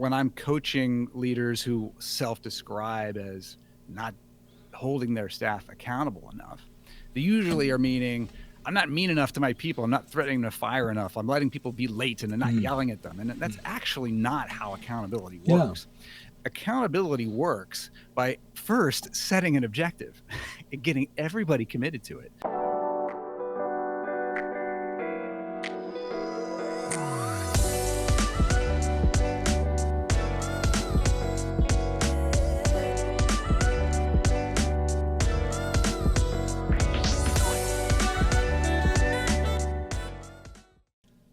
when I'm coaching leaders who self-describe as not holding their staff accountable enough, they usually are meaning, I'm not mean enough to my people. I'm not threatening to fire enough. I'm letting people be late and I'm not yelling at them. And that's actually not how accountability works. Accountability works by first setting an objective and getting everybody committed to it.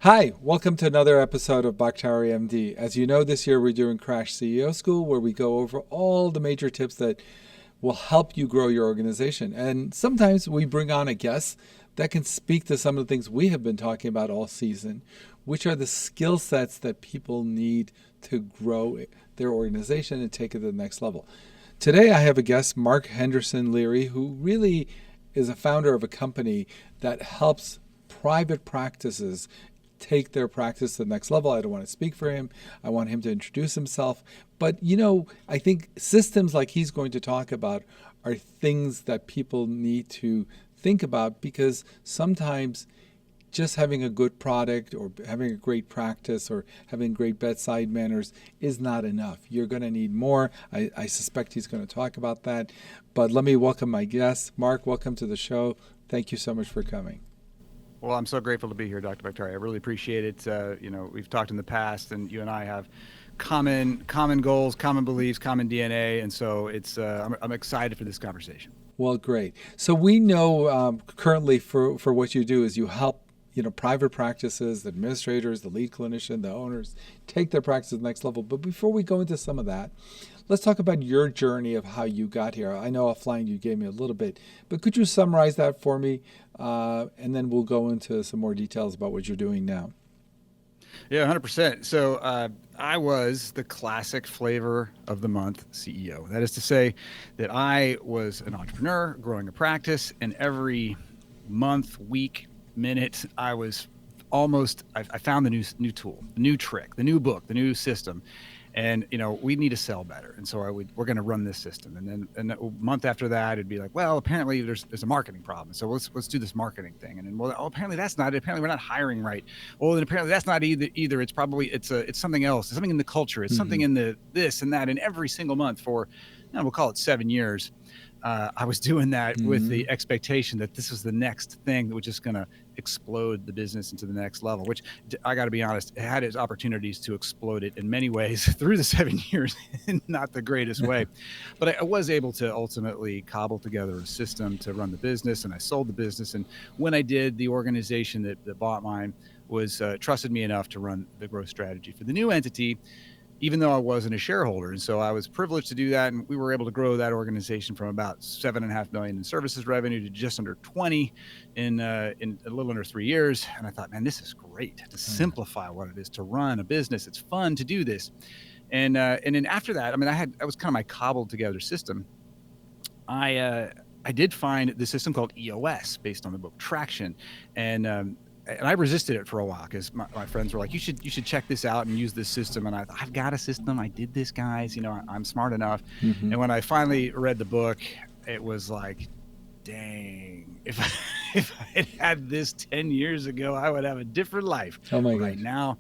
Hi, welcome to another episode of Baktari MD. As you know, this year we're doing Crash CEO School, where we go over all the major tips that will help you grow your organization. And sometimes we bring on a guest that can speak to some of the things we have been talking about all season, which are the skill sets that people need to grow their organization and take it to the next level. Today I have a guest, Mark Henderson Leary, who really is a founder of a company that helps private practices take their practice to the next level. I don't want to speak for him. I want him to introduce himself. But, I think systems like he's going to talk about are things that people need to think about, because sometimes just having a good product or having a great practice or having great bedside manners is not enough. You're going to need more. I suspect he's going to talk about that. But let me welcome my guest. Mark, welcome to the show. Thank you so much for coming. Well, I'm so grateful to be here, Dr. Baktari. I really appreciate it. We've talked in the past, and you and I have common goals, common beliefs, common DNA, and so I'm excited for this conversation. Well, great. So we know currently for what you do is you help private practices, the administrators, the lead clinician, the owners take their practice to the next level. But before we go into some of that, let's talk about your journey of how you got here. I know offline you gave me a little bit, but could you summarize that for me? And then we'll go into some more details about what you're doing now. Yeah, 100%. So I was the classic flavor of the month CEO. That is to say that I was an entrepreneur growing a practice, and every month, week, minute, I found the new tool, the new trick, the new book, the new system. And, we need to sell better. And so we're going to run this system. And a month after that, it'd be like, well, apparently there's a marketing problem. So let's do this marketing thing. And then, well, apparently that's not it. Apparently we're not hiring right. Well, then apparently that's not either. It's probably, it's something else. It's something in the culture. It's something in the this and that. And every single month for, we'll call it 7 years. I was doing that with the expectation that this was the next thing that was just going to explode the business into the next level, which I got to be honest, it had its opportunities to explode it in many ways through the 7 years in not the greatest way. But I was able to ultimately cobble together a system to run the business, and I sold the business. And when I did, the organization that bought mine was trusted me enough to run the growth strategy for the new entity, even though I wasn't a shareholder. And so I was privileged to do that. And we were able to grow that organization from about $7.5 million in services revenue to just under 20 in a little under 3 years. And I thought, man, this is great to simplify what it is to run a business. It's fun to do this. And then after that, I was kind of my cobbled together system. I did find the system called EOS based on the book Traction. And I resisted it for a while because my friends were like, you should check this out and use this system. And I thought, I've got a system. I did this, guys. I'm smart enough. And when I finally read the book, it was like, dang, if I had had this 10 years ago, I would have a different life right now.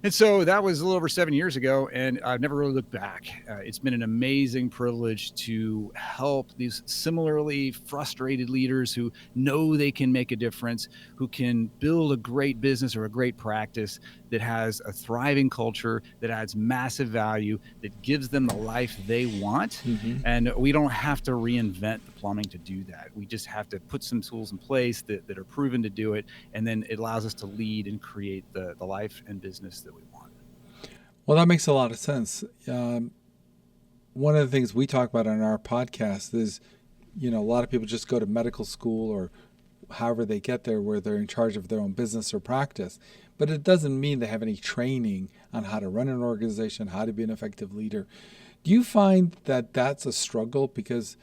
And so that was a little over 7 years ago, and I've never really looked back. It's been an amazing privilege to help these similarly frustrated leaders who know they can make a difference, who can build a great business or a great practice that has a thriving culture, that adds massive value, that gives them the life they want. And we don't have to reinvent the plumbing to do that. We just have to put some tools in place that are proven to do it. And then it allows us to lead and create the life and business that we want. Well, that makes a lot of sense. One of the things we talk about on our podcast is, a lot of people just go to medical school or however they get there, where they're in charge of their own business or practice. But it doesn't mean they have any training on how to run an organization, how to be an effective leader. Do you find that that's a struggle? Because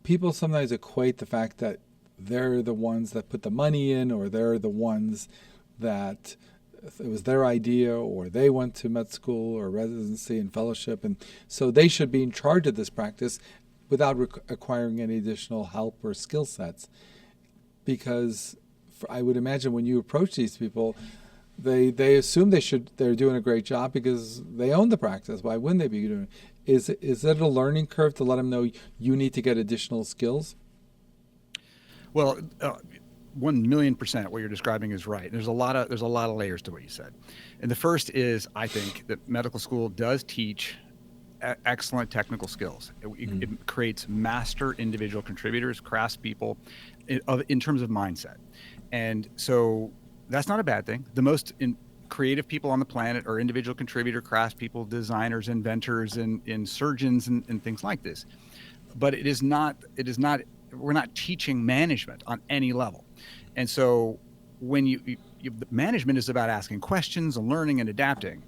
people sometimes equate the fact that they're the ones that put the money in, or they're the ones that it was their idea, or they went to med school or residency and fellowship, and so they should be in charge of this practice without acquiring any additional help or skill sets. Because I would imagine when you approach these people, they assume they're doing a great job because they own the practice. Why wouldn't they be doing it? Is it a learning curve to let them know you need to get additional skills? Well, 1,000,000% what you're describing is right. There's a lot of layers to what you said. And the first is, I think that medical school does teach excellent technical skills. It creates master individual contributors, craftspeople in terms of mindset. And so that's not a bad thing. The most creative people on the planet are individual contributor, craftspeople, designers, inventors, and surgeons and things like this. But we're not teaching management on any level. And so when management is about asking questions and learning and adapting.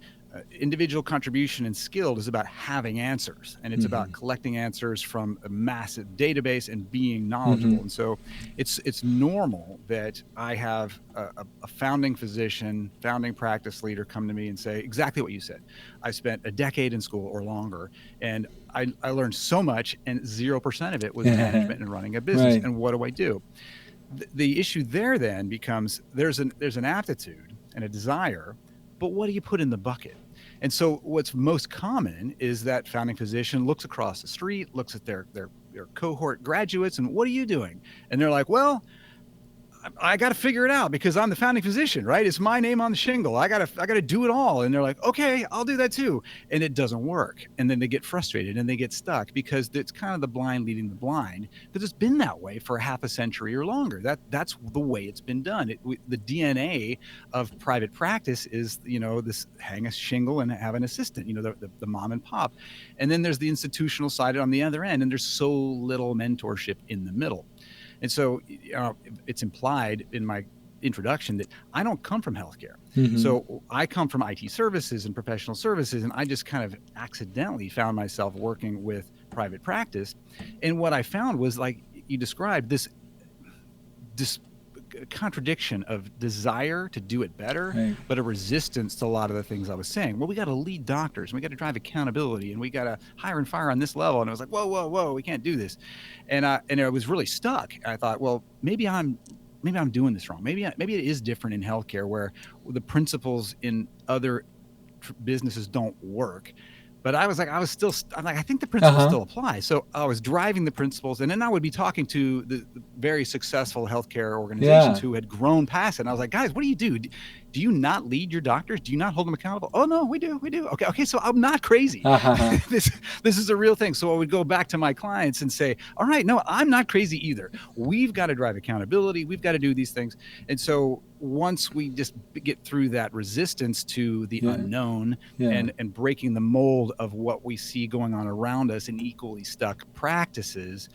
Individual contribution and skill is about having answers, and it's about collecting answers from a massive database and being knowledgeable. And so it's normal that I have a founding physician, founding practice leader come to me and say exactly what you said. I spent a decade in school or longer, and I learned so much, and 0% of it was management and running a business. Right. And what do I do? The issue there then becomes there's an aptitude and a desire, but what do you put in the bucket? And so what's most common is that founding physician looks across the street, looks at their cohort graduates, and what are you doing? And they're like, well, I got to figure it out because I'm the founding physician, right? It's my name on the shingle. I got to do it all. And they're like, okay, I'll do that too. And it doesn't work. And then they get frustrated and they get stuck because it's kind of the blind leading the blind, because it's been that way for half a century or longer. That's the way it's been done. The DNA of private practice is, this hang a shingle and have an assistant, the mom and pop. And then there's the institutional side on the other end. And there's so little mentorship in the middle. And so it's implied in my introduction that I don't come from healthcare. So I come from IT services and professional services, and I just kind of accidentally found myself working with private practice. And what I found was, like you described, this contradiction of desire to do it better, right, but a resistance to a lot of the things I was saying. Well, we got to lead doctors, and we got to drive accountability, and we got to hire and fire on this level. And I was like, whoa, we can't do this. And I was really stuck. I thought, well, maybe I'm doing this wrong. Maybe it is different in healthcare, where the principles in other businesses don't work. But I'm like, I think the principles still apply. So I was driving the principles, and then I would be talking to the very successful healthcare organizations who had grown past it. And I was like, guys, what do you do? Do you not lead your doctors? Do you not hold them accountable? Oh, no, we do. Okay, so I'm not crazy. This is a real thing. So I would go back to my clients and say, all right, no, I'm not crazy either. We've got to drive accountability. We've got to do these things. And so once we just get through that resistance to the unknown and breaking the mold of what we see going on around us in equally stuck practices,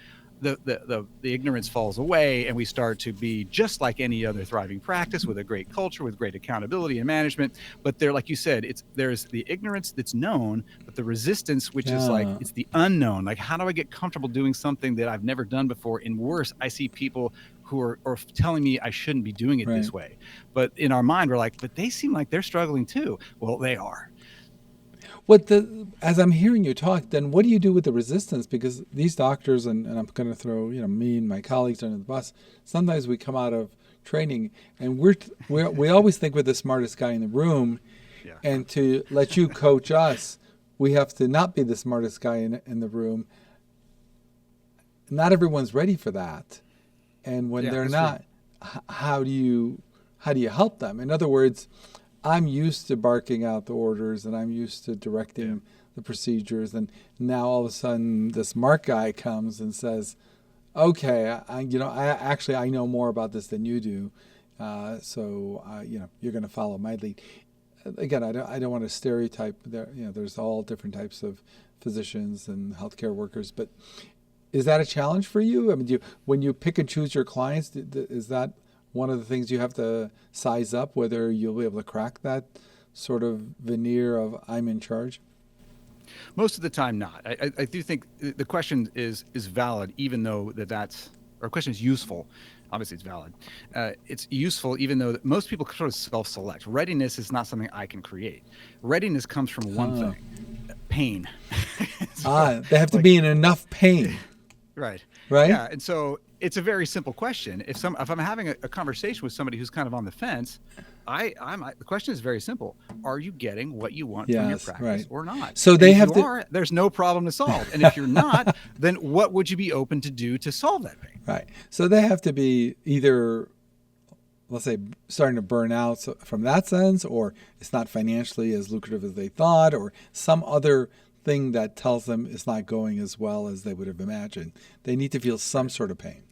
the ignorance falls away, and we start to be just like any other thriving practice with a great culture, with great accountability and management. But there, like you said, there's the ignorance that's known, but the resistance, which is like, it's the unknown. Like, how do I get comfortable doing something that I've never done before? And worse, I see people who are telling me I shouldn't be doing it this way. But in our mind, we're like, but they seem like they're struggling too. Well, they are. As I'm hearing you talk, then what do you do with the resistance? Because these doctors, and I'm going to throw me and my colleagues under the bus. Sometimes we come out of training, and we always think we're the smartest guy in the room, and to let you coach us, we have to not be the smartest guy in the room. Not everyone's ready for that, and when they're not, how do you help them? In other words, I'm used to barking out the orders, and I'm used to directing the procedures, and now all of a sudden this Mark guy comes and says, "Okay, I know more about this than you do, so you're going to follow my lead." Again, I don't want to stereotype. There's all different types of physicians and healthcare workers, but is that a challenge for you? I mean, when you pick and choose your clients, is that one of the things you have to size up, whether you'll be able to crack that sort of veneer of I'm in charge? Most of the time, not. I do think the question is valid, even though the question is useful, Obviously it's valid. It's useful, even though most people sort of self-select. Readiness is not something I can create. Readiness comes from one Oh. thing: pain. So, They have to like, be in enough pain, right, right? yeah. And so it's a very simple question. If I'm having a conversation with somebody who's kind of on the fence, the question is very simple: are you getting what you want from your Yes, practice right. or not? So And they if have you to, are, there's no problem to solve. And if you're not, then what would you be open to do to solve that pain? right. So they have to be either, let's say, starting to burn out from that sense, or it's not financially as lucrative as they thought, or some other thing that tells them it's not going as well as they would have imagined. They need to feel some sort of pain.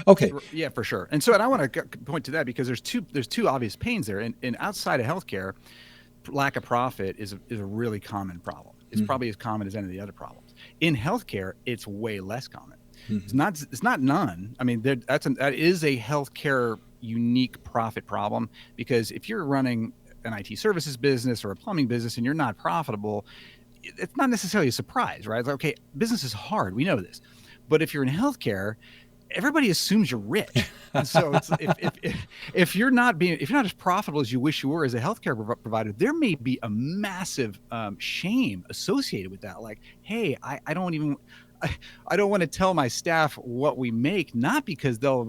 Okay. Yeah, for sure. And I want to point to that because there's two obvious pains there. And outside of healthcare, lack of profit is a really common problem. It's Mm-hmm. probably as common as any of the other problems. In healthcare, it's way less common. Mm-hmm. It's not none. I mean, that is a healthcare unique profit problem, because if you're running an IT services business or a plumbing business and you're not profitable, it's not necessarily a surprise, right? It's like, okay, business is hard. We know this. But if you're in healthcare, everybody assumes you're rich. And so it's if you're not as profitable as you wish you were as a healthcare provider, there may be a massive shame associated with that. Like, hey, I don't want to tell my staff what we make, not because they'll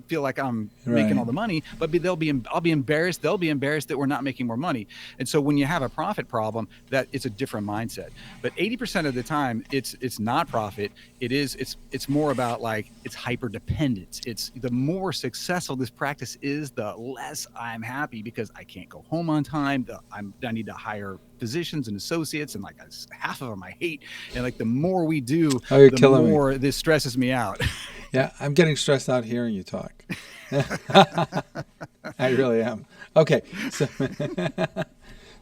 feel like I'm making Right. all the money, but I'll be embarrassed. They'll be embarrassed that we're not making more money. And so when you have a profit problem, that it's a different mindset. But 80% of the time, it's not profit. It's more about, like, it's hyper dependence. It's the more successful this practice is, the less I'm happy because I can't go home on time. I need to hire physicians and associates, and like half of them I hate. And like the more we do, Oh, you're the killing me. more this stresses me out. Yeah, I'm getting stressed out hearing you talk. I really am. Okay,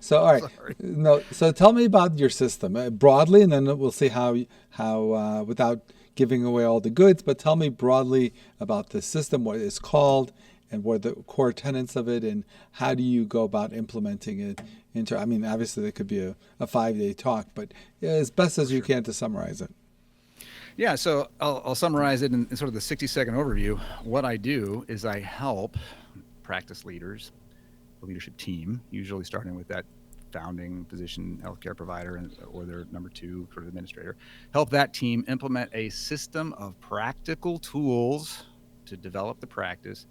so all right. Sorry. No, so tell me about your system broadly, and then we'll see how without giving away all the goods, but tell me broadly about the system, what it's called, and what are the core tenets of it, and how do you go about implementing it into. I mean, obviously there could be a 5-day talk, but as best as you can to summarize it. Yeah, so I'll summarize it in sort of the 60-second overview. What I do is I help practice leaders, the leadership team, usually starting with that founding physician, healthcare provider, or their number two sort of administrator, help that team implement a system of practical tools to develop the practice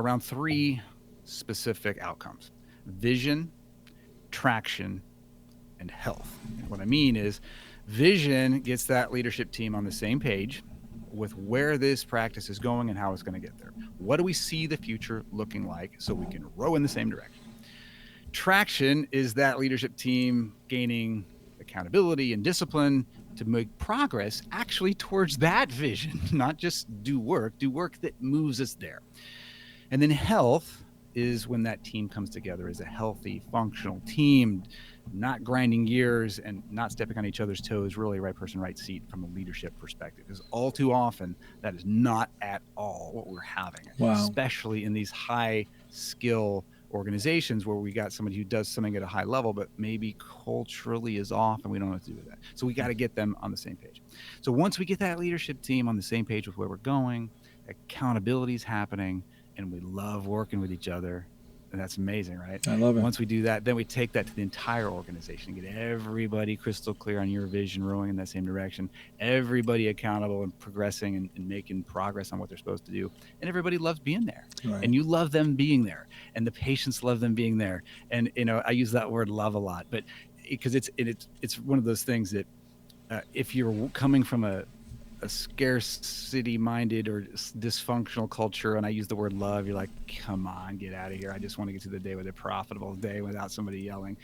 around three specific outcomes: vision, traction, and health. And what I mean is, vision gets that leadership team on the same page with where this practice is going and how it's going to get there. What do we see the future looking like so we can row in the same direction? Traction is that leadership team gaining accountability and discipline to make progress actually towards that vision, not just do work that moves us there. And then health is when that team comes together as a healthy, functional team, not grinding gears and not stepping on each other's toes, really right person, right seat from a leadership perspective. Because all too often, that is not at all what we're having, Wow. especially in these high skill organizations where we got somebody who does something at a high level, but maybe culturally is off and we don't know what to do with that. So we got to get them on the same page. So once we get that leadership team on the same page with where we're going, accountability is happening, and we love working with each other. And that's amazing, right? I love it. Once we do that, then we take that to the entire organization and get everybody crystal clear on your vision, rowing in that same direction, everybody accountable and progressing and making progress on what they're supposed to do. And everybody loves being there. Right. And you love them being there. And the patients love them being there. And, I use that word love a lot, but because it's one of those things that if you're coming from a scarcity-minded or dysfunctional culture, and I use the word love, you're like, come on, get out of here. I just want to get to the day with a profitable day without somebody yelling.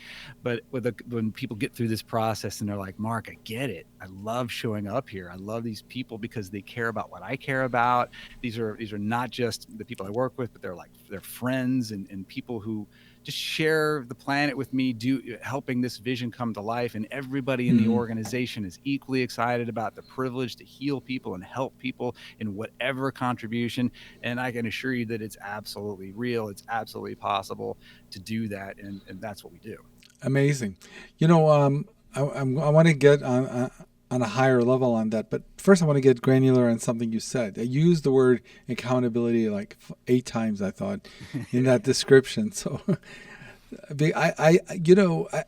But when people get through this process and they're like, Mark, I get it. I love showing up here. I love these people because they care about what I care about. These are not just the people I work with, but they're friends and people who just share the planet with me, helping this vision come to life. And everybody in the organization is equally excited about the privilege to heal people and help people in whatever contribution. And I can assure you that it's absolutely real. It's absolutely possible to do that. And that's what we do. Amazing. I want to get on a higher level on that. But first, I want to get granular on something you said. I used the word accountability like 8 times, I thought, in that description. So,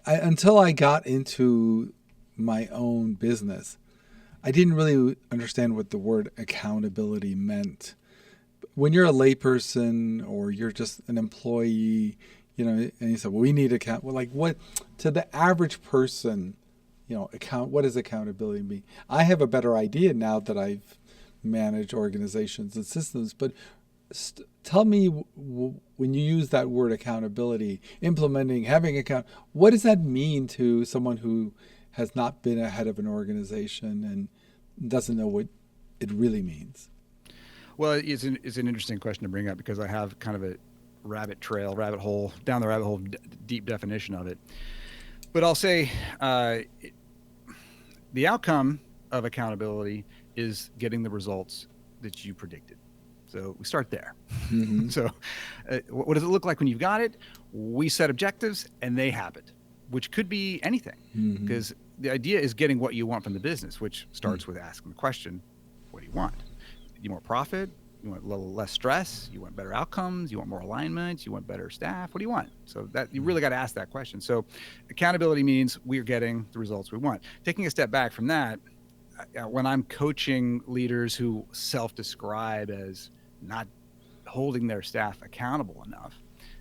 until I got into my own business, I didn't really understand what the word accountability meant. When you're a layperson or you're just an employee, and you said, well, we need account. Well, like what to the average person, what does accountability mean? I have a better idea now that I've managed organizations and systems, but tell me when you use that word accountability, implementing, having account, what does that mean to someone who has not been ahead of an organization and doesn't know what it really means? Well, it's an interesting question to bring up because I have kind of a rabbit hole, down the rabbit hole, deep definition of it. But I'll say the outcome of accountability is getting the results that you predicted. So we start there. Mm-hmm. So what does it look like when you've got it? We set objectives and they happen, which could be anything, because the idea is getting what you want from the business, which starts with asking the question, what do you want? You want profit? You want a little less stress? You want better outcomes? You want more alignment? You want better staff? What do you want? So that you really got to ask that question. So accountability means we're getting the results we want. Taking a step back from that, when I'm coaching leaders who self-describe as not holding their staff accountable enough,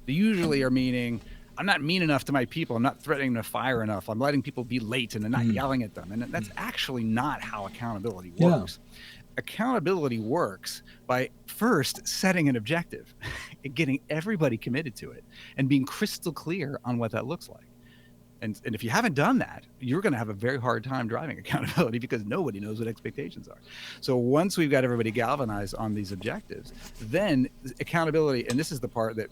they usually are meaning, I'm not mean enough to my people. I'm not threatening to fire enough. I'm letting people be late and I'm not yelling at them. And that's actually not how accountability works. Yeah. Accountability works by first setting an objective and getting everybody committed to it and being crystal clear on what that looks like. And if you haven't done that, you're going to have a very hard time driving accountability because nobody knows what expectations are. So once we've got everybody galvanized on these objectives, then accountability, and this is the part that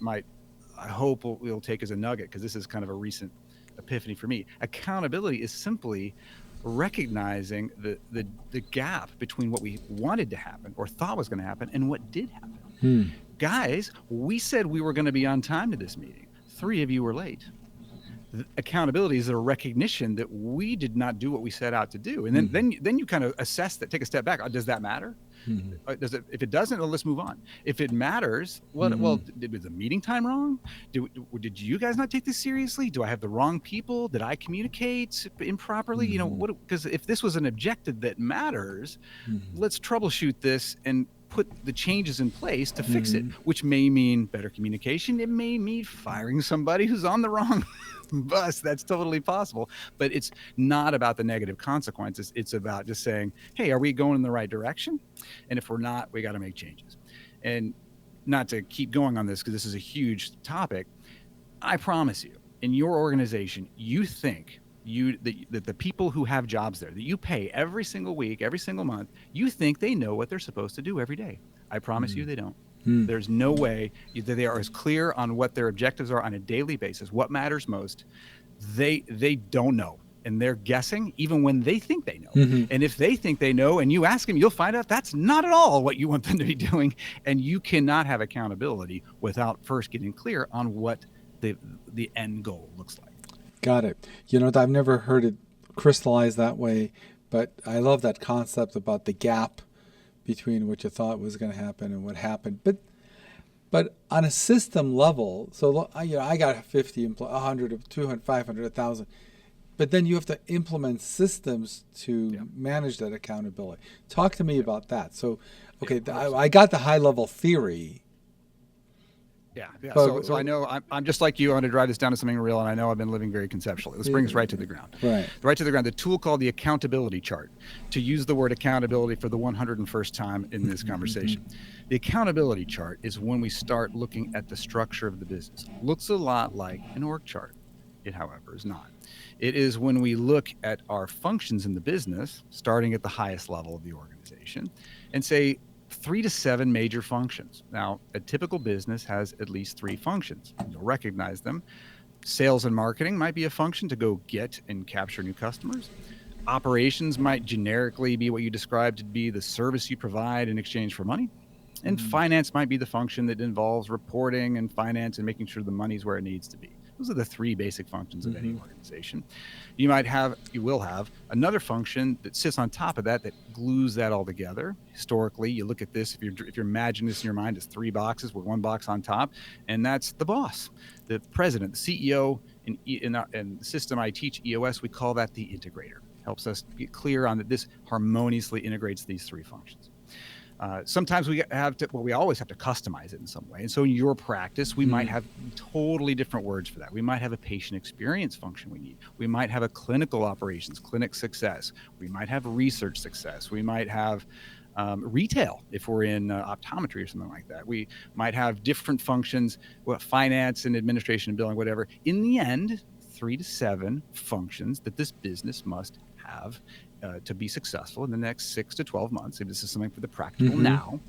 I hope we'll take as a nugget, because this is kind of a recent epiphany for me. Accountability is simply recognizing the gap between what we wanted to happen or thought was going to happen and what did happen. Guys, we said we were going to be on time to this meeting. 3 of you were late. Accountability is a recognition that we did not do what we set out to do. And then you kind of assess that, take a step back. Does that matter? Does it? If it doesn't, well, let's move on. If it matters, well, was the meeting time wrong? Did you guys not take this seriously? Do I have the wrong people? Did I communicate improperly? Because if this was an objective that matters, let's troubleshoot this and put the changes in place to fix it, which may mean better communication. It may mean firing somebody who's on the wrong bus. That's totally possible. But it's not about the negative consequences. It's about just saying, hey, are we going in the right direction? And if we're not, we got to make changes. And not to keep going on this, because this is a huge topic, I promise you, in your organization, you think that the people who have jobs there that you pay every single week, every single month, you think they know what they're supposed to do every day. I promise you they don't. There's no way that they are as clear on what their objectives are on a daily basis, what matters most. They don't know. And they're guessing even when they think they know. And if they think they know and you ask them, you'll find out that's not at all what you want them to be doing. And you cannot have accountability without first getting clear on what the end goal looks like. Got it. I've never heard it crystallized that way, but I love that concept about the gap between what you thought was going to happen and what happened. But on a system level, so I got 50 employees, 100, 200, 500, 1,000, but then you have to implement systems to manage that accountability. Talk to me about that. So, okay, I got the high level theory. Yeah. So I know I'm just like you. I want to drive this down to something real, and I know I've been living very conceptually. Let's bring us right to the ground. Right to the ground. The tool called the accountability chart, to use the word accountability for the 101st time in this conversation. The accountability chart is when we start looking at the structure of the business. Looks a lot like an org chart. It, however, is not. It is when we look at our functions in the business, starting at the highest level of the organization, and say, 3 to 7 major functions. Now, a typical business has at least 3 functions. You'll recognize them. Sales and marketing might be a function to go get and capture new customers. Operations might generically be what you described to be the service you provide in exchange for money. And finance might be the function that involves reporting and finance and making sure the money's where it needs to be. Those are the three basic functions of any organization. You will have another function that sits on top of that glues that all together. Historically, you look at this, if you're imagining this in your mind, as three boxes with one box on top, and that's the boss, the president, the CEO. In the system I teach, EOS, we call that the integrator. Helps us get clear on that this harmoniously integrates these three functions. Sometimes we always have to customize it in some way. And so in your practice, we might have totally different words for that. We might have a patient experience function we need. We might have a clinical operations, clinic success. We might have research success. We might have retail if we're in optometry or something like that. We might have different functions, finance and administration and billing, whatever. In the end, 3 to 7 functions that this business must have to be successful in the next 6 to 12 months. If this is something for the practical now.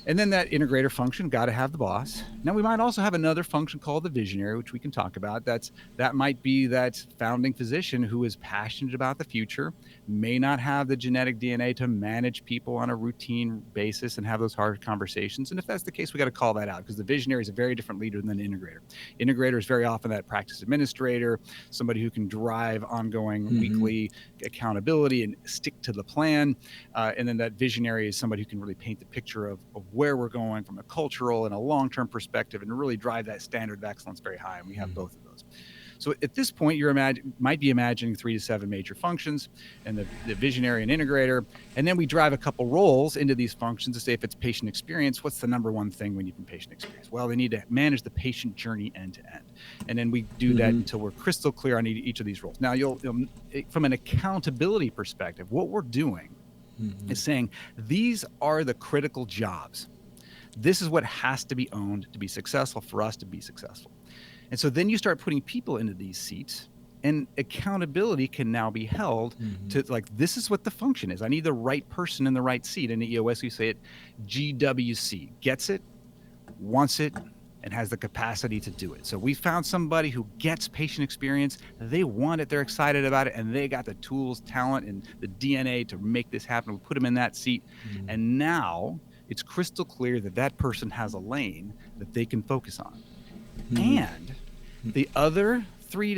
And then that integrator function, got to have the boss. Now we might also have another function called the visionary, which we can talk about. That might be that founding physician who is passionate about the future, may not have the genetic DNA to manage people on a routine basis and have those hard conversations. And if that's the case, we got to call that out, because the visionary is a very different leader than the integrator. Integrator is very often that practice administrator, somebody who can drive ongoing weekly accountability and stick to the plan. And then that visionary is somebody who can really paint the picture of where we're going from a cultural and a long-term perspective and really drive that standard of excellence very high. And we have both of those. So at this point, you might be imagining 3 to 7 major functions and the visionary and integrator. And then we drive a couple roles into these functions to say, if it's patient experience, what's the number one thing we need from patient experience? Well, they need to manage the patient journey end to end. And then we do that until we're crystal clear on each of these roles. Now, you'll from an accountability perspective, what we're doing is saying these are the critical jobs. This is what has to be owned to be successful for us to be successful. And so then you start putting people into these seats, and accountability can now be held to, like, this is what the function is. I need the right person in the right seat. In the EOS, we say it GWC, gets it, wants it, and has the capacity to do it. So we found somebody who gets patient experience, they want it, they're excited about it, and they got the tools, talent, and the DNA to make this happen. We put them in that seat, and now it's crystal clear that that person has a lane that they can focus on. And the other 2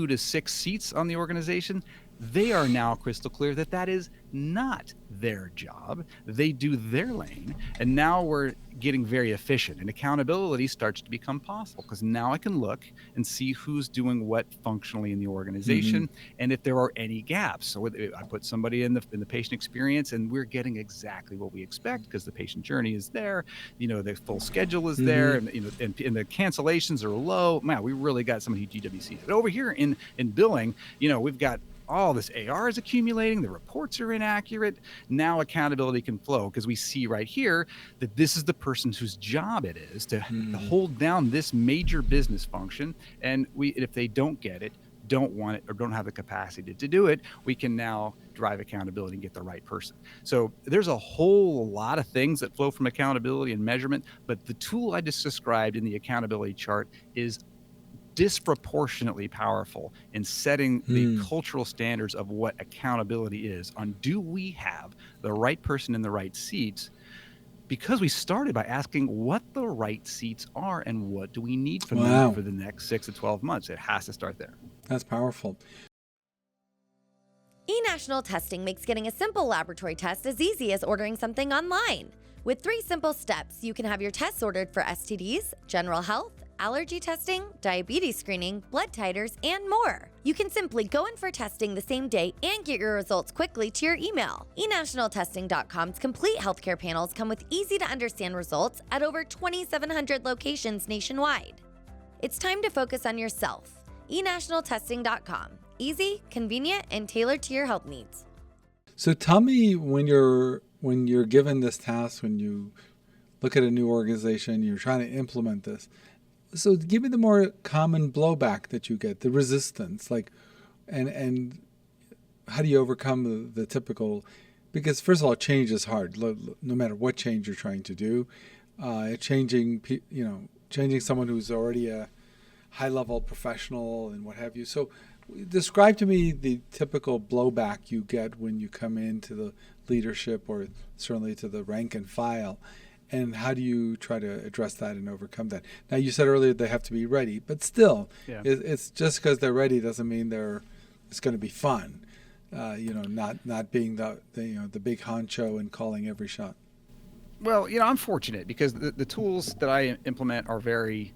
to 6 seats on the organization, they are now crystal clear that that is not their job. They do their lane. And now we're getting very efficient, and accountability starts to become possible, because now I can look and see who's doing what functionally in the organization and if there are any gaps. So I put somebody in the patient experience, and we're getting exactly what we expect, because the patient journey is there, the full schedule is there, and and the cancellations are low. Man, we really got somebody who GWC. But over here in billing, we've got all this AR is accumulating, the reports are inaccurate. Now accountability can flow, because we see right here that this is the person whose job it is to hold down this major business function. And if they don't get it, don't want it, or don't have the capacity to do it, we can now drive accountability and get the right person. So there's a whole lot of things that flow from accountability and measurement, but the tool I just described in the accountability chart is disproportionately powerful in setting the cultural standards of what accountability is. On, do we have the right person in the right seats? Because we started by asking what the right seats are and what do we need from them for the next 6 to 12 months. It has to start there. That's powerful. eNational testing makes getting a simple laboratory test as easy as ordering something online. With 3 simple steps, you can have your tests ordered for STDs, general health, allergy testing, diabetes screening, blood titers, and more. You can simply go in for testing the same day and get your results quickly to your email. eNationalTesting.com's complete healthcare panels come with easy-to-understand results at over 2,700 locations nationwide. It's time to focus on yourself. eNationalTesting.com. Easy, convenient, and tailored to your health needs. So tell me, when you're given this task, when you look at a new organization, you're trying to implement this. So give me the more common blowback that you get, the resistance, and how do you overcome the typical, because first of all, change is hard, no matter what change you're trying to do. Changing someone who's already a high-level professional and what have you. So describe to me the typical blowback you get when you come into the leadership, or certainly to the rank and file. And how do you try to address that and overcome that? Now, you said earlier they have to be ready, but still, it's just because they're ready doesn't mean it's going to be fun. Not being the big honcho and calling every shot. Well, I'm fortunate because the tools that I implement are very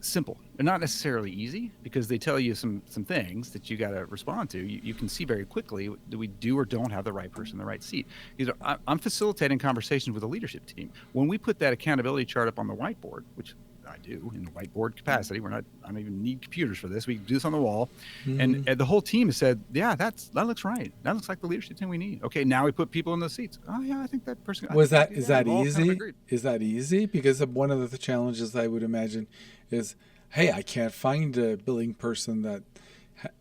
simple. They're not necessarily easy because they tell you some things that you got to respond to. You can see very quickly that we do or don't have the right person in the right seat. I'm facilitating conversations with a leadership team. When we put that accountability chart up on the whiteboard, which I do in the whiteboard capacity, I don't even need computers for this. We do this on the wall. And the whole team has said, yeah, that looks right. That looks like the leadership team we need. Okay, now we put people in those seats. Oh yeah, I think that person. Is that easy? Is that easy? Because one of the challenges I would imagine is, hey, I can't find a billing person that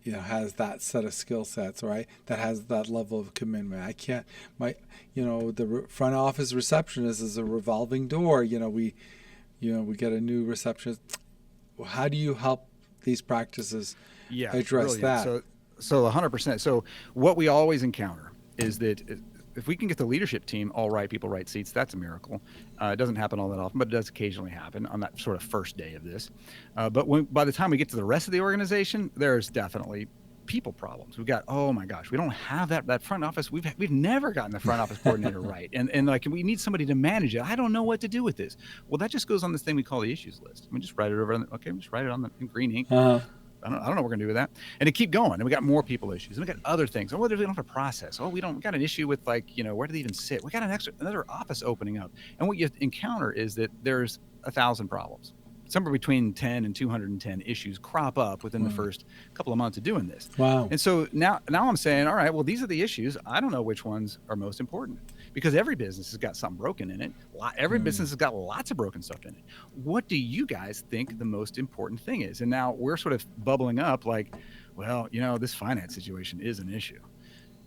has that set of skill sets, right? That has that level of commitment. I can't. The front office receptionist is a revolving door. We get a new receptionist. How do you help these practices address that? So 100%. So what we always encounter is that if we can get the leadership team all right, people right seats, that's a miracle. It doesn't happen all that often, but it does occasionally happen on that sort of first day of this. But by the time we get to the rest of the organization, there's definitely people problems. We've got, oh my gosh, we don't have that front office. We've never gotten the front office coordinator right. And like, we need somebody to manage it. I don't know what to do with this. Well, that just goes on this thing we call the issues list. We just write it over just write it on in green ink. I don't know what we're going to do with that. And to keep going. And we got more people issues. And we got other things. Oh, we don't have a process. Oh, we got an issue with where do they even sit? We got another office opening up. And what you encounter is that there's 1,000 problems. Somewhere between 10 and 210 issues crop up within the first couple of months of doing this. Wow. And so now I'm saying, all right, well, these are the issues. I don't know which ones are most important because every business has got something broken in it. Every business has got lots of broken stuff in it. What do you guys think the most important thing is? And now we're sort of bubbling up like, well, this finance situation is an issue.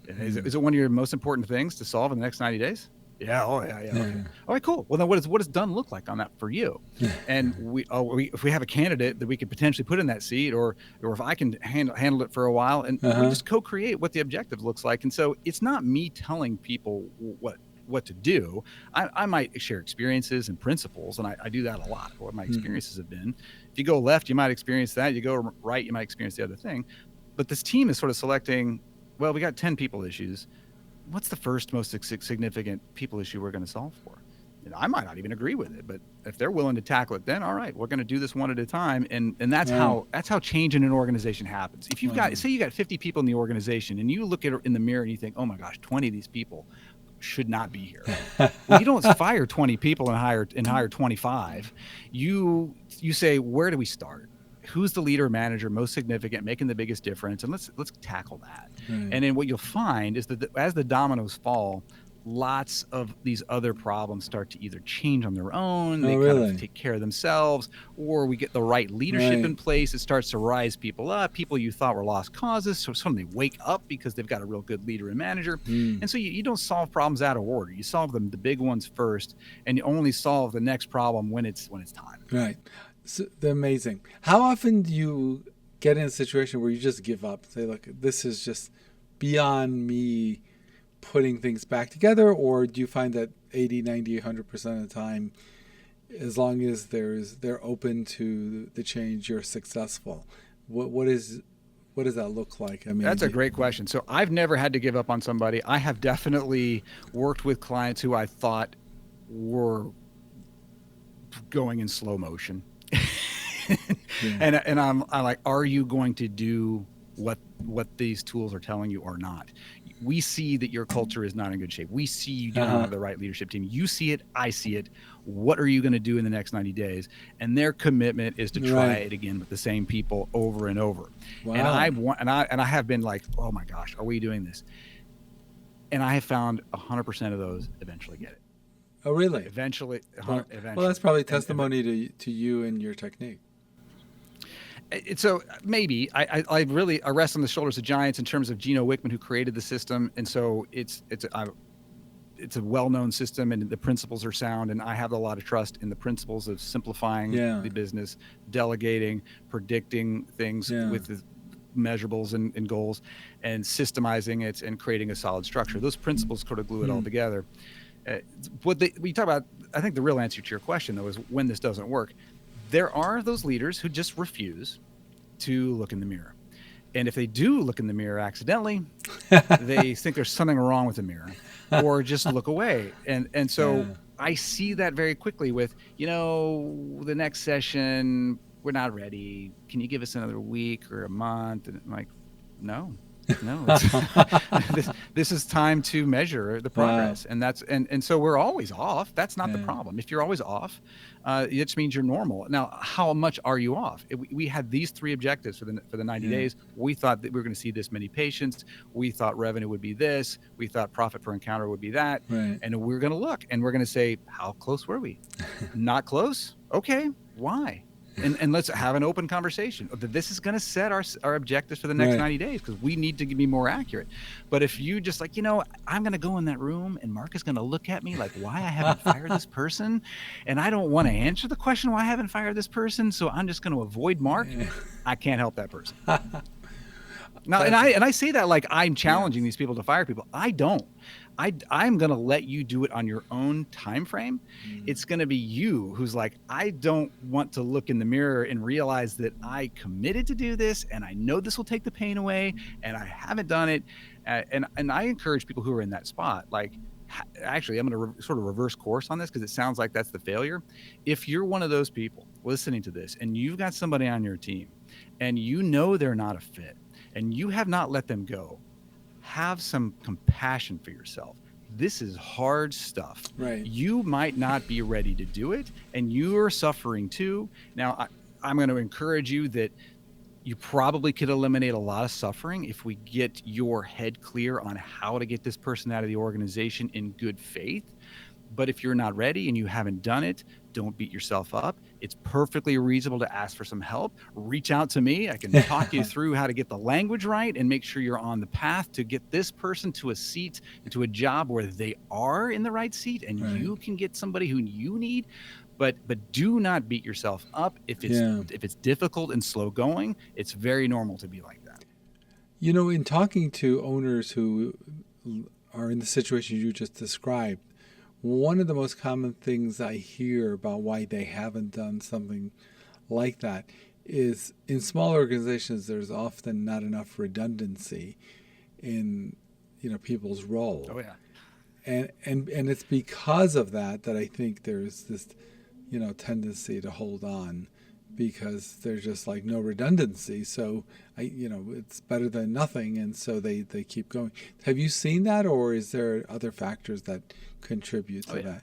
Is it one of your most important things to solve in the next 90 days? Yeah. Oh, yeah. Okay. All right, cool. Well, then what does done look like on that for you? And if we have a candidate that we could potentially put in that seat, or if I can handle it for a while, and we just co-create what the objective looks like. And so it's not me telling people what to do. I might share experiences and principles, and I do that a lot. What my experiences have been. If you go left, you might experience that. You go right, you might experience the other thing. But this team is sort of selecting. Well, we got 10 people issues. What's the first most significant people issue we're going to solve for? I might not even agree with it, but if they're willing to tackle it, then all right, we're going to do this one at a time. And that's how change in an organization happens. If you've say you got 50 people in the organization and you look at it in the mirror and you think, oh my gosh, 20 of these people should not be here. Well, you don't fire 20 people and hire 25. You say, where do we start? Who's the leader, manager, most significant, making the biggest difference, and let's tackle that. And then what you'll find is that as the dominoes fall, lots of these other problems start to either change on their own, they kind of take care of themselves, or we get the right leadership in place. It starts to rise people up, people you thought were lost causes, so suddenly wake up because they've got a real good leader and manager. And so you don't solve problems out of order. You solve the big ones first, and you only solve the next problem when it's time. Right. So, amazing. How often do you get in a situation where you just give up and say, look, this is just beyond me putting things back together? Or do you find that 80, 90, 100% of the time, as long as they're open to the change, you're successful? What does that look like? I mean, that's a great question. So I've never had to give up on somebody. I have definitely worked with clients who I thought were going in slow motion. And I'm like, are you going to do what these tools are telling you or not? We see that your culture is not in good shape. We see you don't have the right leadership team. You see it, I see it. What are you going to do in the next 90 days? And their commitment is to try it again with the same people over and over. Wow. And I have been like, oh my gosh, are we doing this? And I have found 100% of those eventually get it. Oh, really? Eventually. Well, that's probably testimony to you and your technique. So maybe I really rest on the shoulders of giants in terms of Gino Wickman, who created the system, and so it's a well-known system, and the principles are sound, and I have a lot of trust in the principles of simplifying the business, delegating, predicting things with the measurables and goals, and systemizing it and creating a solid structure. Those principles sort of glue it all together. We talk about, I think the real answer to your question though is when this doesn't work, there are those leaders who just refuse to look in the mirror. And if they do look in the mirror accidentally, they think there's something wrong with the mirror or just look away. And so I see that very quickly with, the next session, we're not ready. Can you give us another week or a month? And I'm like, no, this is time to measure the progress. And and so we're always off. That's not the problem. If you're always off, it just means you're normal. Now, how much are you off? We had these 3 objectives for the 90 days. We thought that we were going to see this many patients. We thought revenue would be this. We thought profit per encounter would be that. Right. And we're going to look and we're going to say, how close were we? Not close? Okay. Why? And let's have an open conversation. This is going to set our objectives for the next 90 days because we need to be more accurate. But if you just like, I'm going to go in that room and Mark is going to look at me like why I haven't fired this person. And I don't want to answer the question why I haven't fired this person. So I'm just going to avoid Mark. I can't help that person. Now, and I say that like I'm challenging these people to fire people. I don't. I'm going to let you do it on your own time frame. It's going to be you who's like, I don't want to look in the mirror and realize that I committed to do this and I know this will take the pain away and I haven't done it. And I encourage people who are in that spot, like, actually, I'm going to sort of reverse course on this because it sounds like that's the failure. If you're one of those people listening to this and you've got somebody on your team and they're not a fit and you have not let them go, have some compassion for yourself. This is hard stuff. Right. You might not be ready to do it, and you are suffering too. Now, I'm going to encourage you that you probably could eliminate a lot of suffering if we get your head clear on how to get this person out of the organization in good faith. But if you're not ready and you haven't done it, don't beat yourself up. It's perfectly reasonable to ask for some help. Reach out to me. I can talk you through how to get the language right and make sure you're on the path to get this person to a seat, to a job where they are in the right seat and you can get somebody who you need. But do not beat yourself up. If it's difficult and slow going, it's very normal to be like that. In talking to owners who are in the situation you just described, one of the most common things I hear about why they haven't done something like that is in small organizations, there's often not enough redundancy in people's role. Oh, yeah. And it's because of that I think there's this tendency to hold on because there's just like no redundancy. So it's better than nothing. And so they keep going. Have you seen that, or is there other factors that contribute to that?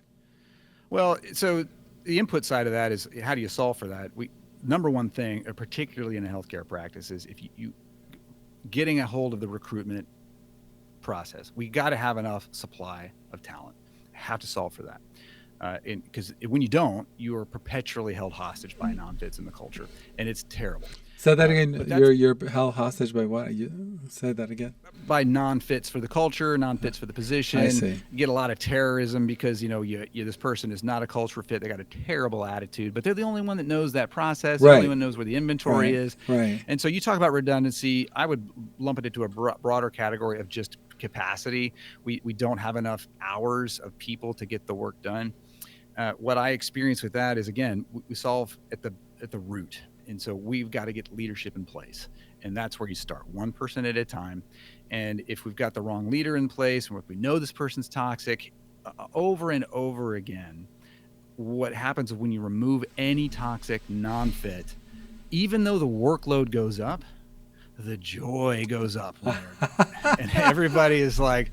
Well, so the input side of that is how do you solve for that? Number one thing, particularly in a healthcare practice, is if you getting a hold of the recruitment process. We got to have enough supply of talent. Have to solve for that. Because when you don't, you are perpetually held hostage by non-fits in the culture, and it's terrible. Say that again. You're held hostage by what? You said that again. By non-fits for the culture, non-fits for the position. I see. You get a lot of terrorism because this person is not a culture fit. They got a terrible attitude, but they're the only one that knows that process. The only one knows where the inventory is. Right. And so you talk about redundancy. I would lump it into a broader category of just capacity. We don't have enough hours of people to get the work done. What I experience with that is, again, we solve at the root. And so we've got to get leadership in place. And that's where you start, one person at a time. And if we've got the wrong leader in place, or if we know this person's toxic, over and over again, what happens when you remove any toxic non-fit, even though the workload goes up, the joy goes up, and everybody is like,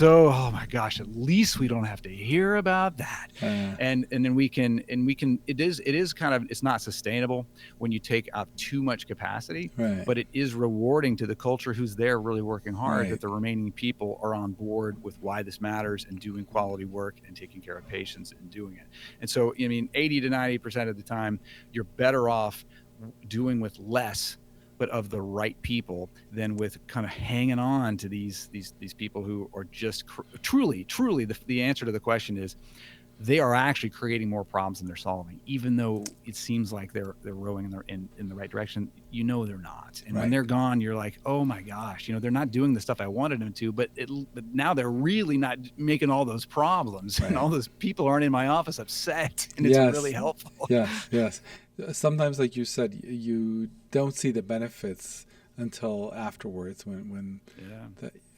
oh my gosh, at least we don't have to hear about that. And then we can, it is kind of, it's not sustainable when you take out too much capacity, but it is rewarding to the culture who's there really working hard, that the remaining people are on board with why this matters and doing quality work and taking care of patients and doing it. And so, 80 to 90% of the time, you're better off doing with less, but of the right people, than with kind of hanging on to these people who are just truly the answer to the question is, they are actually creating more problems than they're solving, even though it seems like they're rowing in the right direction. They're not. And when Right. they're gone, you're like, oh my gosh, they're not doing the stuff I wanted them to, but now they're really not making all those problems, and Right. all those people aren't in my office upset, and it's really helpful. Yes. Sometimes, like you said, you don't see the benefits until afterwards when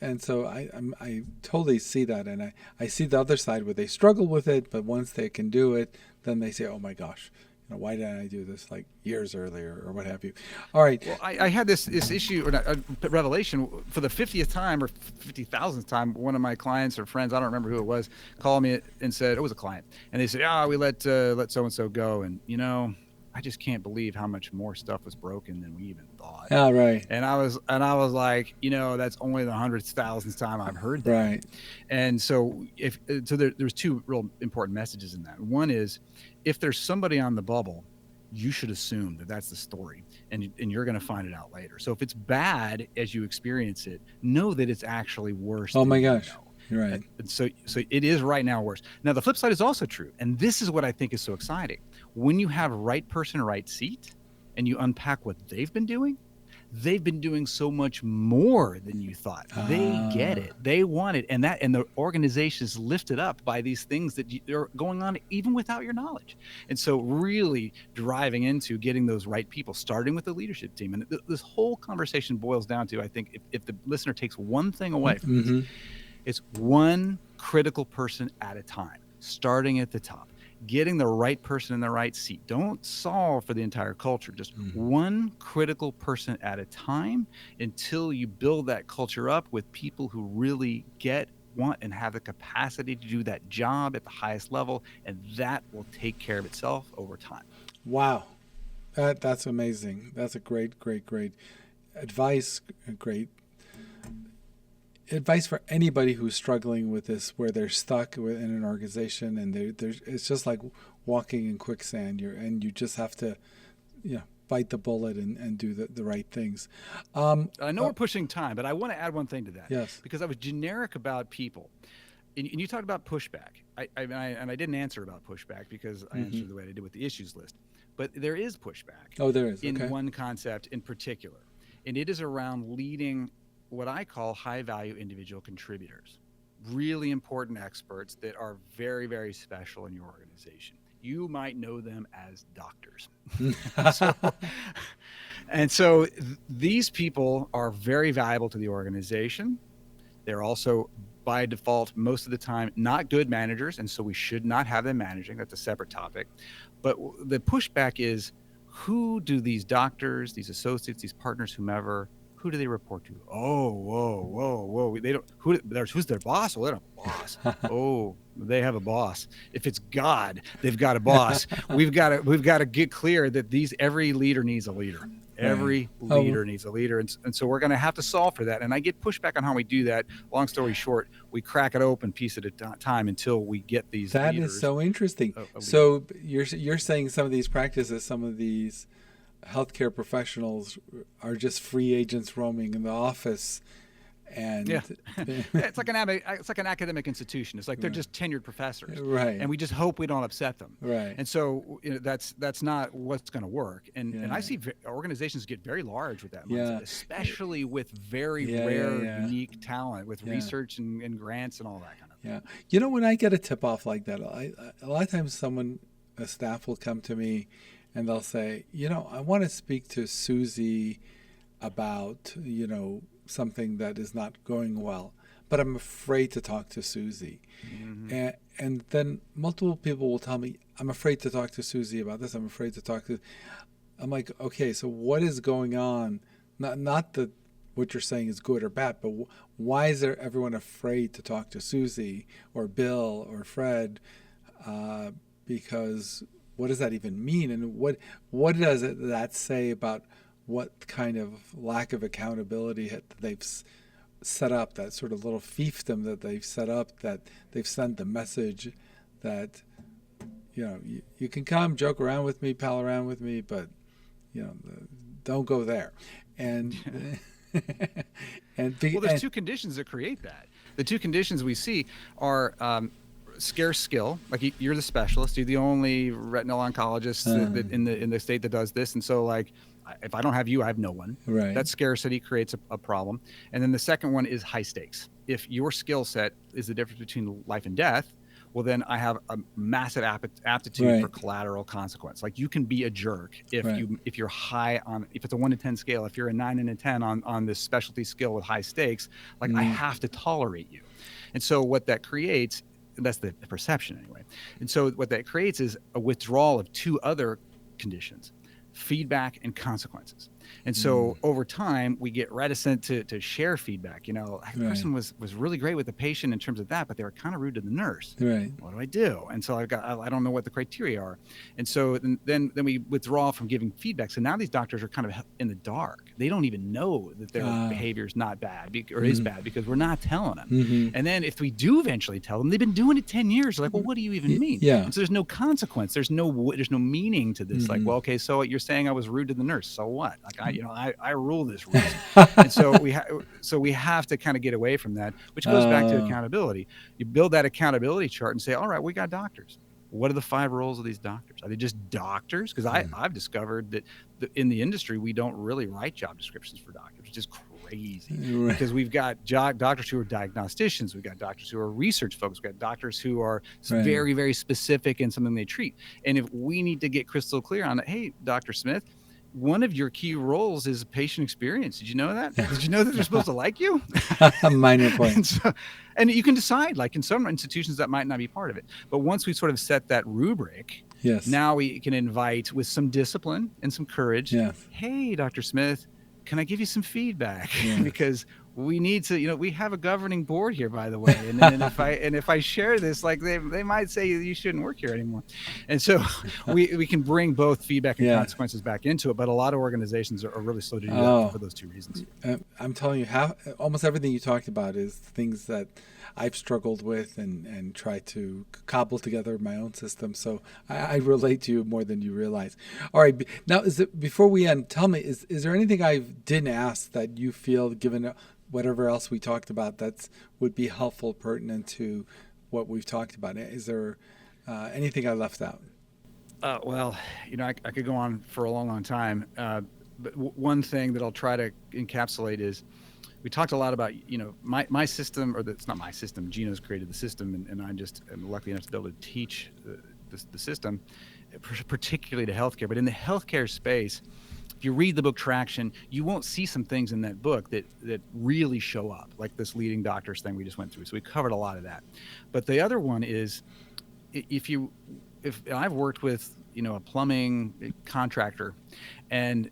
and so I totally see that, and I see the other side where they struggle with it, but once they can do it, then they say, oh my gosh, why didn't I do this like years earlier or what have you. All right. Well, I had this issue or revelation for the 50th time or 50,000th time. One of my clients or friends, I don't remember who it was, called me and said, it was a client, and they said, we let so-and-so go, and I just can't believe how much more stuff was broken than we even thought. Yeah, right. And I was like, that's only the 100,000th time I've heard that. Right. And so there's two real important messages in that. One is, if there's somebody on the bubble, you should assume that that's the story, and you're going to find it out later. So if it's bad as you experience it, know that it's actually worse. Oh my gosh. You're right. And so it is right now worse. Now, the flip side is also true. And this is what I think is so exciting. When you have right person, right seat, and you unpack what they've been doing so much more than you thought. They get it. They want it. And the organization is lifted up by these things that are going on even without your knowledge. And so really driving into getting those right people, starting with the leadership team. And this whole conversation boils down to, I think, if the listener takes one thing away from this, it's one critical person at a time, starting at the top, getting the right person in the right seat. Don't solve for the entire culture, just one critical person at a time, until you build that culture up with people who really want, and have the capacity to do that job at the highest level, and that will take care of itself over time. Wow. That's amazing. That's a great advice. Great advice for anybody who's struggling with this, where they're stuck in an organization and it's just like walking in quicksand. You just have to, bite the bullet and do the right things. I know we're pushing time, but I want to add one thing to that. Yes. Because I was generic about people, and you talked about pushback. I didn't answer about pushback because I answered the way I did with the issues list. But there is pushback. Oh, there is. In one concept in particular, and it is around leading what I call high-value individual contributors, really important experts that are very, very special in your organization. You might know them as doctors. So these people are very valuable to the organization. They're also, by default, most of the time, not good managers, and so we should not have them managing. That's a separate topic. But the pushback is, who do these doctors, these associates, these partners, whomever, who do they report to? Oh, whoa. They don't. Who's their boss? Well, they don't have a boss. Oh, they have a boss. If it's God, they've got a boss. We've got to get clear that every leader needs a leader. Every leader needs a leader, and so we're going to have to solve for that. And I get pushback on how we do that. Long story short, we crack it open piece at a time until we get these. That leaders is so interesting. So you're saying some of these practices, some of these healthcare professionals are just free agents roaming in the office, and it's like an academic institution. It's like they're just tenured professors, right? And we just hope we don't upset them, right? And so that's not what's going to work. And I see organizations get very large with that mindset, especially with very rare, unique talent, with research and grants and all that kind of thing. Yeah, when I get a tip off like that, a lot of times a staff will come to me and they'll say, I want to speak to Susie about, something that is not going well, but I'm afraid to talk to Susie. And then multiple people will tell me, I'm afraid to talk to Susie about this. I'm afraid to talk to. I'm like, okay, so what is going on? Not that what you're saying is good or bad, but why is everyone afraid to talk to Susie or Bill or Fred? Because what does that even mean? And what does that say about what kind of lack of accountability that they've set up, that sort of little fiefdom that they've set up, that they've sent the message that, you can come joke around with me, pal around with me, but, don't go there. And, there's two conditions that create that. The two conditions we see are, scarce skill. Like you're the specialist. You're the only retinal oncologist that in the state that does this. And so like, if I don't have you, I have no one. Right. That scarcity creates a problem. And then the second one is high stakes. If your skill set is the difference between life and death, well, then I have a massive aptitude for collateral consequence. Like you can be a jerk if you're high on, if it's a 1 to 10 scale, if you're a 9 and a 10 on this specialty skill with high stakes, like I have to tolerate you. And so what that creates, that's the perception anyway. And so what that creates is a withdrawal of two other conditions: feedback and consequences. And so over time, we get reticent to share feedback. You know, the person was really great with the patient in terms of that, but they were kind of rude to the nurse. Right. What do I do? And so I don't know what the criteria are. And so then we withdraw from giving feedback. So now these doctors are kind of in the dark. They don't even know that their behavior is not bad or is bad because we're not telling them. And then if we do eventually tell them, they've been doing it 10 years. They're like, well, what do you even mean? Yeah. And so there's no consequence. There's no meaning to this. Like, well, okay, so you're saying I was rude to the nurse. So what? Like I rule this room. And so we have to kind of get away from that, which goes back to accountability. You build that accountability chart and say, all right, we got doctors. What are the 5 roles of these doctors? Are they just doctors? Because I've discovered that in the industry, we don't really write job descriptions for doctors, which is crazy. Because we've got doctors who are diagnosticians. We've got doctors who are research folks. We've got doctors who are very, very specific in something they treat. And if we need to get crystal clear on it, hey, Dr. Smith, one of your key roles is patient experience. Did you know that? Did you know that they're supposed to like you? Minor point. And you can decide, like in some institutions that might not be part of it. But once we sort of set that rubric, now we can invite with some discipline and some courage, hey, Dr. Smith, can I give you some feedback? Because we need to, we have a governing board here, by the way. And if I share this, like they might say you shouldn't work here anymore. And so we can bring both feedback and consequences back into it. But a lot of organizations are really slow to do that for those two reasons. I'm telling you, almost everything you talked about is things that I've struggled with and tried to cobble together my own system. So I relate to you more than you realize. All right. Now, before we end, tell me, is there anything I didn't ask that you feel, given whatever else we talked about, that would be helpful, pertinent to what we've talked about? Is there anything I left out? Well, I could go on for a long, long time. But one thing that I'll try to encapsulate is we talked a lot about, my system, or it's not my system. Gino's created the system, and I just am lucky enough to be able to teach the system, particularly to healthcare. But in the healthcare space, if you read the book Traction, you won't see some things in that book that really show up, like this leading doctors thing we just went through. So we covered a lot of that. But the other one is, if I've worked with, a plumbing contractor and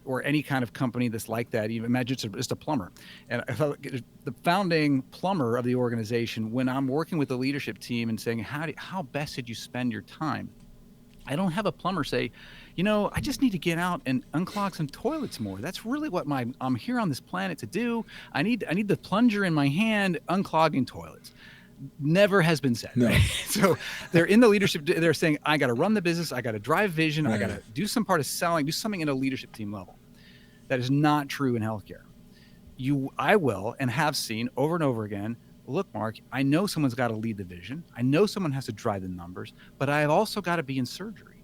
or any kind of company that's like that, even imagine just a plumber. And I felt like the founding plumber of the organization, when I'm working with the leadership team and saying, how best should you spend your time? I don't have a plumber say, I just need to get out and unclog some toilets more. That's really what I'm here on this planet to do. I need the plunger in my hand unclogging toilets. Never has been said. No. Right? So they're in the leadership. They're saying, I got to run the business. I got to drive vision. I got to do some part of selling, do something in a leadership team level. That is not true in healthcare. I will and have seen over and over again, look, Mark, I know someone's got to lead the vision. I know someone has to drive the numbers, but I've also got to be in surgery.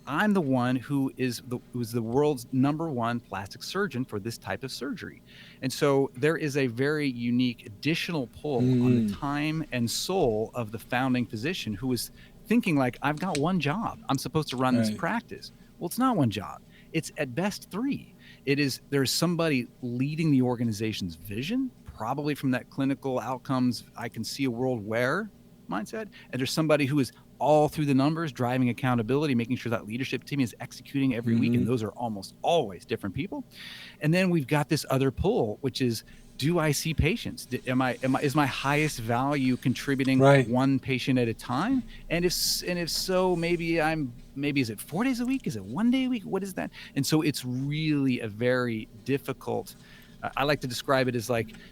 I'm the one who's the world's #1 plastic surgeon for this type of surgery. And so there is a very unique additional pull on the time and soul of the founding physician who is thinking like, I've got one job. I'm supposed to run this practice. Well, it's not one job. It's at best 3. There's somebody leading the organization's vision, probably from that clinical outcomes, I can see a world where mindset. And there's somebody who is all through the numbers, driving accountability, making sure that leadership team is executing every week. And those are almost always different people. And then we've got this other pull, which is, do I see patients? Is my highest value contributing one patient at a time? And if so, maybe is it 4 days a week? Is it 1 day a week? What is that? And so it's really a very difficult, I like to describe it as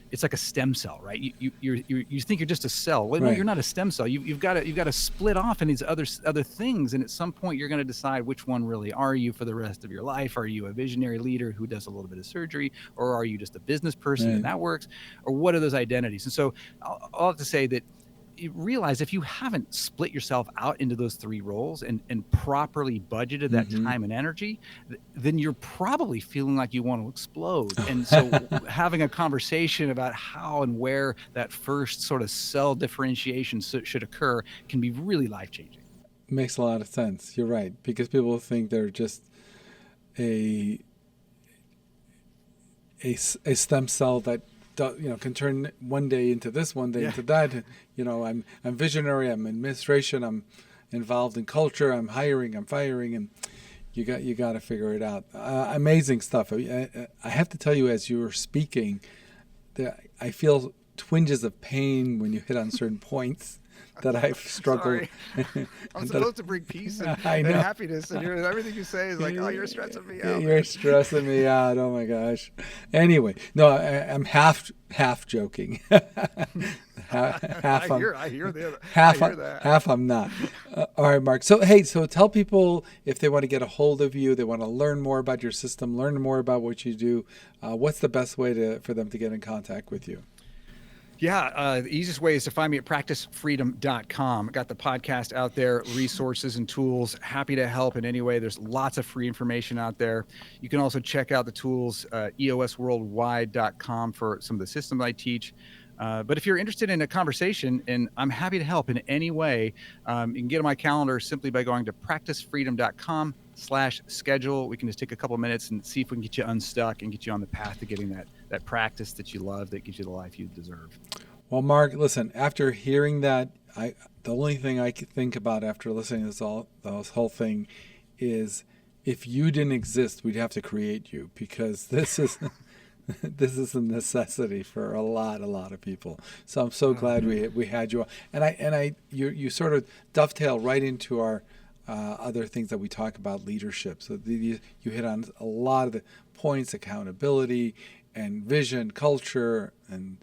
it's like a stem cell, right? You think you're just a cell. Well, no, you're not a stem cell. You've got to split off in these other things, and at some point you're going to decide which one really are you for the rest of your life. Are you a visionary leader who does a little bit of surgery, or are you just a business person and that works, or what are those identities? And so I'll have to say that you realize if you haven't split yourself out into those 3 roles and properly budgeted that time and energy, then you're probably feeling like you want to explode. And so having a conversation about how and where that first sort of cell differentiation should occur can be really life-changing. Makes a lot of sense. You're right, because people think they're just a stem cell that can turn one day into this, one day into that. I'm visionary, I'm administration, I'm involved in culture, I'm hiring, I'm firing, and you got to figure it out. Amazing stuff. I have to tell you, as you were speaking, that I feel twinges of pain when you hit on certain points that I've struggled. I'm supposed to bring peace and happiness, and everything you say is like, oh, you're stressing me out. You're stressing me out. Oh my gosh. Anyway, no, I'm half joking. half I hear that. Half I'm not. All right, Mark. So tell people, if they want to get a hold of you, they want to learn more about your system, learn more about what you do. What's the best way for them to get in contact with you? Yeah, the easiest way is to find me at practicefreedom.com. Got the podcast out there, resources and tools. Happy to help in any way. There's lots of free information out there. You can also check out the tools, eosworldwide.com for some of the systems I teach. But if you're interested in a conversation, and I'm happy to help in any way, you can get on my calendar simply by going to practicefreedom.com/schedule. We can just take a couple of minutes and see if we can get you unstuck and get you on the path to getting that practice that you love, that gives you the life you deserve. Well, Mark, listen, after hearing that, the only thing I could think about after listening to this whole thing is, if you didn't exist, we'd have to create you, because this is this is a necessity for a lot of people. So I'm so glad we had you on. And you sort of dovetail right into our other things that we talk about, leadership. So you hit on a lot of the points: accountability and vision, culture, and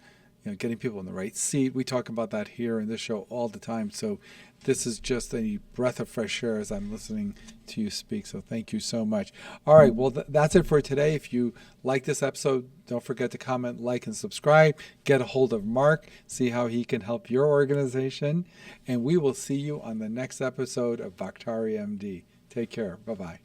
getting people in the right seat. We talk about that here in this show all the time. So this is just a breath of fresh air as I'm listening to you speak. So thank you so much. All right, well, that's it for today. If you like this episode, don't forget to comment, like, and subscribe. Get a hold of Mark, see how he can help your organization. And we will see you on the next episode of Baktari MD. Take care. Bye-bye.